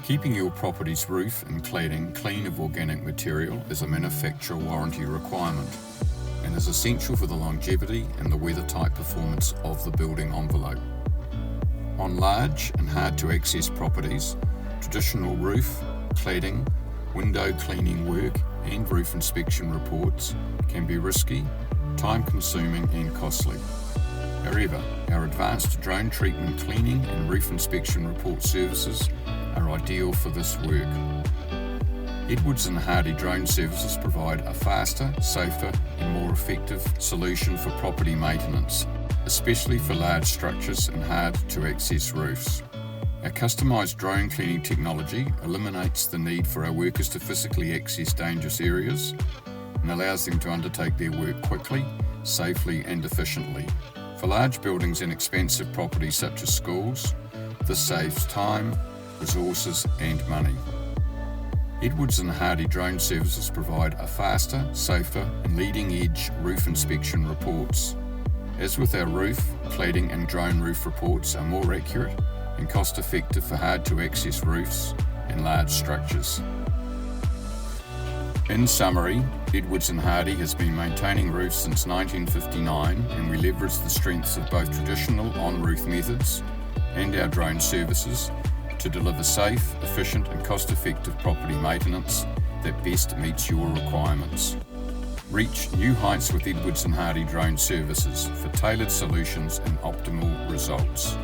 Keeping your property's roof and cladding clean of organic material is a manufacturer warranty requirement and is essential for the longevity and the weather-tight performance of the building envelope. On large and hard-to-access properties, traditional roof, cladding, window cleaning work and roof inspection reports can be risky, time-consuming and costly. However, our advanced drone treatment cleaning and roof inspection report services are ideal for this work. Edwards and Hardy drone services provide a faster, safer and more effective solution for property maintenance, especially for large structures and hard-to-access roofs. Our customised drone cleaning technology eliminates the need for our workers to physically access dangerous areas and allows them to undertake their work quickly, safely and efficiently. For large buildings and expensive properties such as schools, this saves time, resources and money. Edwards and Hardy drone services provide a faster, safer and leading-edge roof inspection reports. As with our roof, cladding and drone roof reports are more accurate and cost-effective for hard-to-access roofs and large structures. In summary, Edwards and Hardy has been maintaining roofs since 1959 and we leverage the strengths of both traditional on-roof methods and our drone services to deliver safe, efficient and cost-effective property maintenance that best meets your requirements. Reach new heights with Edwards and Hardy drone services for tailored solutions and optimal results.